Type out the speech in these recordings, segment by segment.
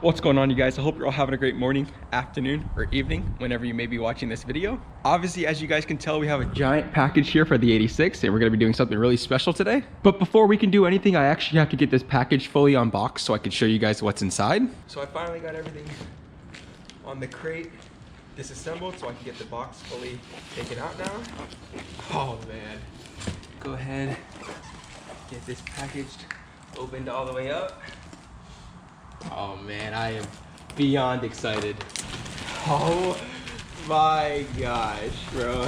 What's going on, you guys? I hope you're all having a great morning, afternoon, or evening whenever you may be watching this video. Obviously, as you guys can tell, we have a giant package here for the 86 and we're going to be doing something really special today. But before we can do anything, I actually have to get this package fully unboxed so I can show you guys what's inside. So I finally got everything on the crate disassembled so I can get the box fully taken out now. Oh man. Go ahead, get this packaged, opened all the way up. Oh man, I am beyond excited. Oh my gosh, bro.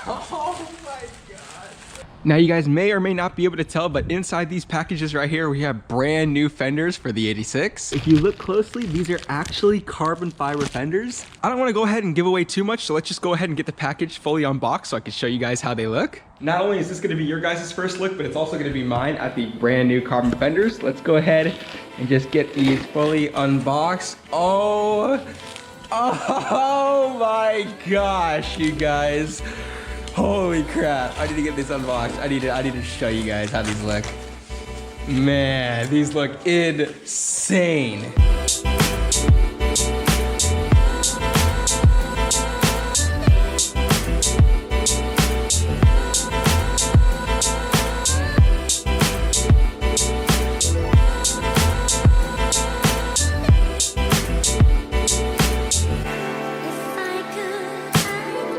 Oh my god. Now you guys may or may not be able to tell, but inside these packages right here, we have brand new fenders for the 86. If you look closely, these are actually carbon fiber fenders. I don't want to go ahead and give away too much, so let's just go ahead and get the package fully unboxed so I can show you guys how they look. Not only is this going to be your guys' first look, but it's also going to be mine at the brand new carbon fenders. Let's go ahead and just get these fully unboxed. Oh my gosh, you guys. Holy crap, I need to get this unboxed. I need to show you guys how these look. Man, these look insane.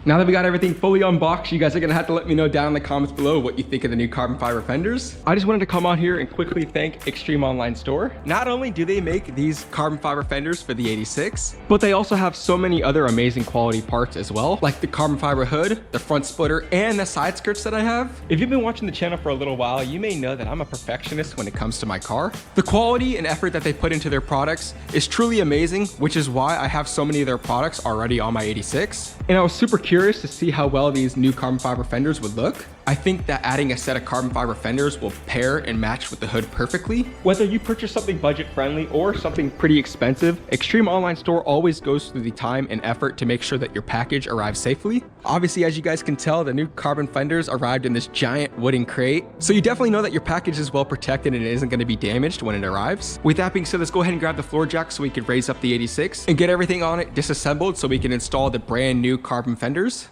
Now that we got everything fully unboxed, you guys are gonna have to let me know down in the comments below what you think of the new carbon fiber fenders. I just wanted to come on here and quickly thank Extreme Online Store. Not only do they make these carbon fiber fenders for the 86, but they also have so many other amazing quality parts as well, like the carbon fiber hood, the front splitter, and the side skirts that I have. If you've been watching the channel for a little while, you may know that I'm a perfectionist when it comes to my car. The quality and effort that they put into their products is truly amazing, which is why I have so many of their products already on my 86. And I was super curious to see how well these new carbon fiber fenders would look. I think that adding a set of carbon fiber fenders will pair and match with the hood perfectly. Whether you purchase something budget friendly or something pretty expensive, Extreme Online Store always goes through the time and effort to make sure that your package arrives safely. Obviously, as you guys can tell, the new carbon fenders arrived in this giant wooden crate. So you definitely know that your package is well protected and it isn't going to be damaged when it arrives. With that being said, let's go ahead and grab the floor jack so we can raise up the 86 and get everything on it disassembled so we can install the brand new carbon fenders.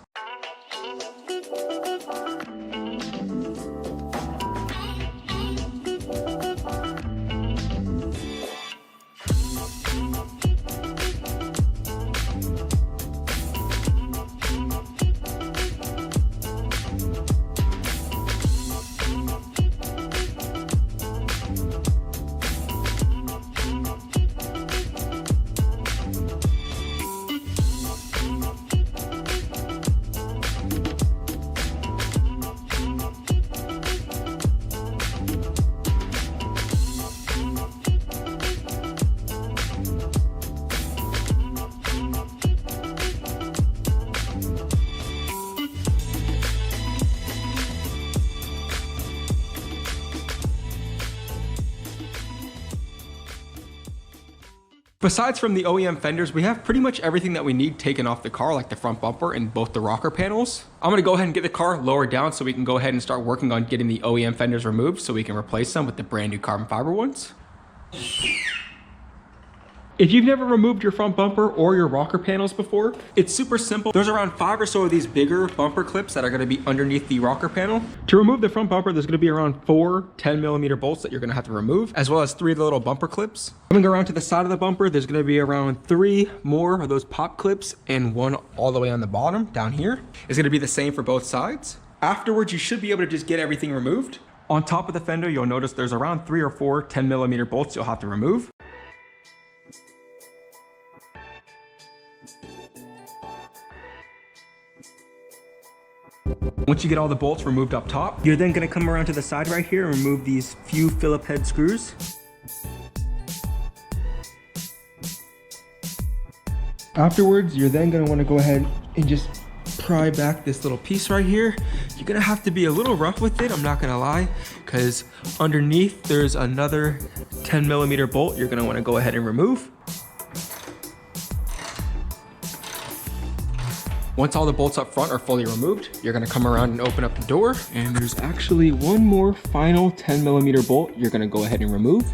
Besides from the OEM fenders, we have pretty much everything that we need taken off the car, like the front bumper and both the rocker panels. I'm gonna go ahead and get the car lowered down so we can go ahead and start working on getting the OEM fenders removed so we can replace them with the brand new carbon fiber ones. If you've never removed your front bumper or your rocker panels before, it's super simple. There's around 5 or so of these bigger bumper clips that are gonna be underneath the rocker panel. To remove the front bumper, there's gonna be around 4 10mm bolts that you're gonna have to remove, as well as 3 of the little bumper clips. Coming around to the side of the bumper, there's gonna be around 3 more of those pop clips and 1 all the way on the bottom down here. It's gonna be the same for both sides. Afterwards, you should be able to just get everything removed. On top of the fender, you'll notice there's around 3 or 4 10mm bolts you'll have to remove. Once you get all the bolts removed up top, you're then going to come around to the side right here and remove these few Phillip head screws. Afterwards, you're then going to want to go ahead and just pry back this little piece right here. You're going to have to be a little rough with it, I'm not going to lie, because underneath there's another 10mm bolt you're going to want to go ahead and remove. Once all the bolts up front are fully removed, you're gonna come around and open up the door. And there's actually one more final 10mm bolt you're gonna go ahead and remove.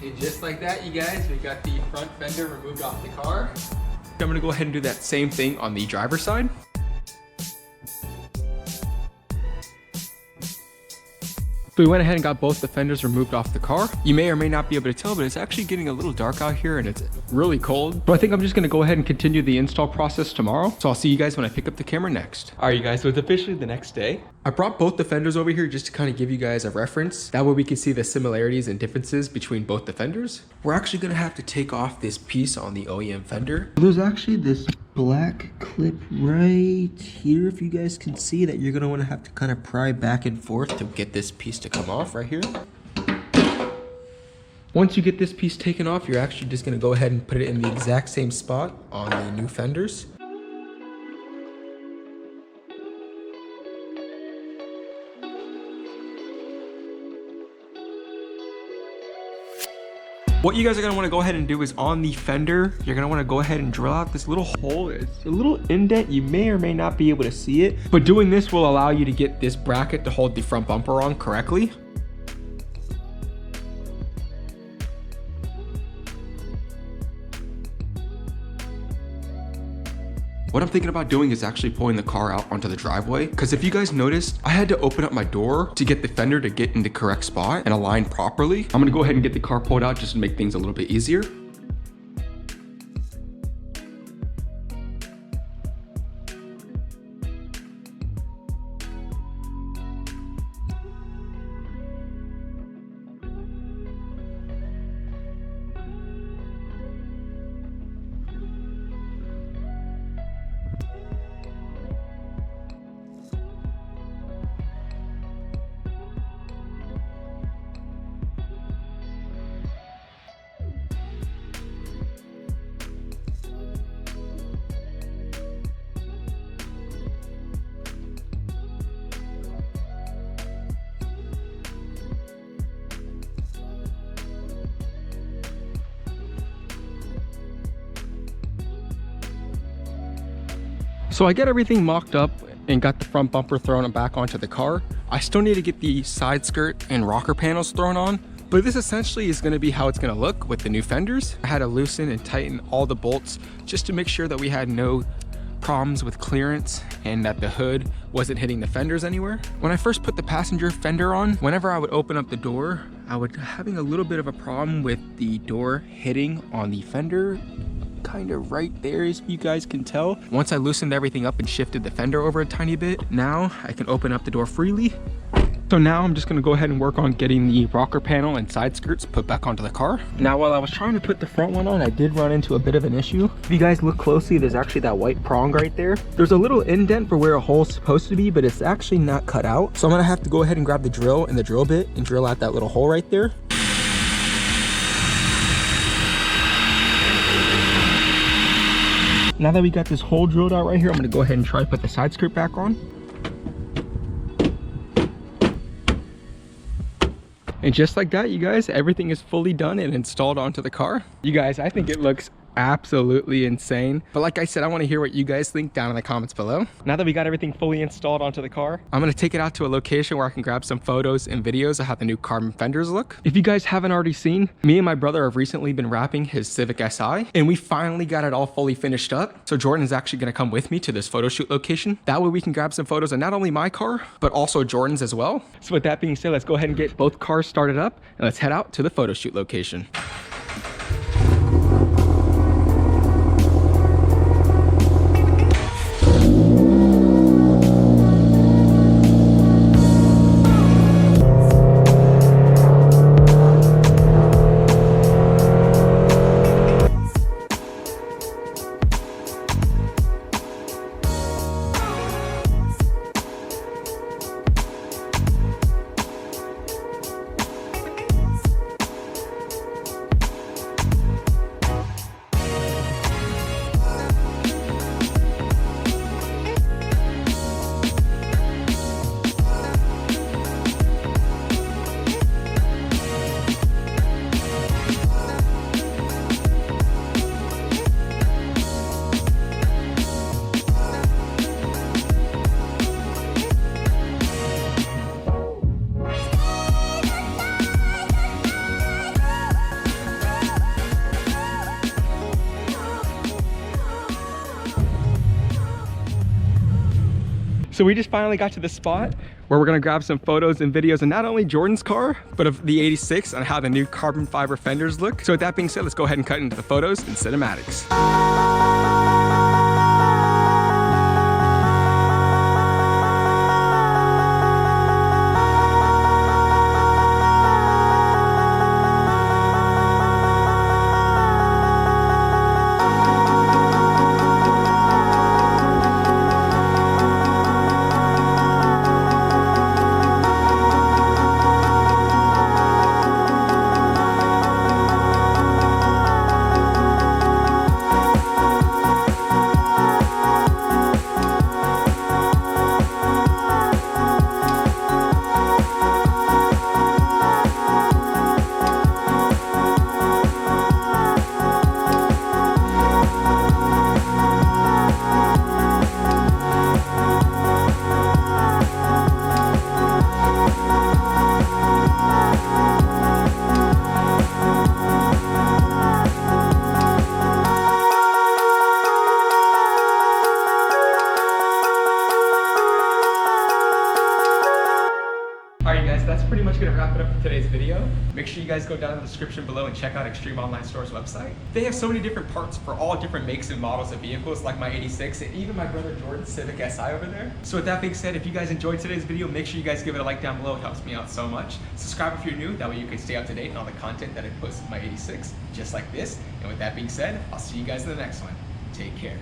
And just like that, you guys, we got the front fender removed off the car. I'm gonna go ahead and do that same thing on the driver's side. So we went ahead and got both the fenders removed off the car. You may or may not be able to tell, but it's actually getting a little dark out here and it's really cold. So I think I'm just gonna go ahead and continue the install process tomorrow. So I'll see you guys when I pick up the camera next. All right, you guys, so it's officially the next day. I brought both the fenders over here just to kind of give you guys a reference. That way we can see the similarities and differences between both the fenders. We're actually gonna have to take off this piece on the OEM fender. There's actually this black clip right here, if you guys can see, that you're gonna want to have to kind of pry back and forth to get this piece to come off right here. Once you get this piece taken off, you're actually just gonna go ahead and put it in the exact same spot on the new fenders. What you guys are gonna wanna go ahead and do is on the fender, you're gonna wanna go ahead and drill out this little hole. It's a little indent. You may or may not be able to see it, but doing this will allow you to get this bracket to hold the front bumper on correctly. What I'm thinking about doing is actually pulling the car out onto the driveway, because if you guys noticed, I had to open up my door to get the fender to get in the correct spot and align properly. I'm gonna go ahead and get the car pulled out just to make things a little bit easier. So I get everything mocked up and got the front bumper thrown back onto the car. I still need to get the side skirt and rocker panels thrown on, but this essentially is gonna be how it's gonna look with the new fenders. I had to loosen and tighten all the bolts just to make sure that we had no problems with clearance and that the hood wasn't hitting the fenders anywhere. When I first put the passenger fender on, whenever I would open up the door, I would having a little bit of a problem with the door hitting on the fender, kind of right there, as you guys can tell. Once I loosened everything up and shifted the fender over a tiny bit, now I can open up the door freely. So now I'm just gonna go ahead and work on getting the rocker panel and side skirts put back onto the car. Now, while I was trying to put the front one on, I did run into a bit of an issue. If you guys look closely, there's actually that white prong right there. There's a little indent for where a hole's supposed to be, but it's actually not cut out. So I'm gonna have to go ahead and grab the drill and the drill bit and drill out that little hole right there. Now that we got this hole drilled out right here, I'm gonna go ahead and try to put the side skirt back on. And just like that, you guys, everything is fully done and installed onto the car. You guys, I think it looks absolutely insane. But like I said, I want to hear what you guys think down in the comments below. Now that we got everything fully installed onto the car, I'm going to take it out to a location where I can grab some photos and videos of how the new carbon fenders look. If you guys haven't already seen, me and my brother have recently been wrapping his Civic Si, and we finally got it all fully finished up. So Jordan is actually going to come with me to this photo shoot location. That way we can grab some photos of not only my car, but also Jordan's as well. So with that being said, let's go ahead and get both cars started up and let's head out to the photo shoot location. So we just finally got to the spot where we're gonna grab some photos and videos of not only Jordan's car, but of the 86 and how the new carbon fiber fenders look. So with that being said, let's go ahead and cut into the photos and cinematics. That's pretty much gonna wrap it up for today's video. Make sure you guys go down in the description below and check out Extreme Online Store's website. They have so many different parts for all different makes and models of vehicles, like my 86 and even my brother Jordan's Civic Si over there. So with that being said, if you guys enjoyed today's video, make sure you guys give it a like down below. It helps me out so much. Subscribe if you're new, that way you can stay up to date on all the content that I post in my 86, just like this. And with that being said, I'll see you guys in the next one. Take care.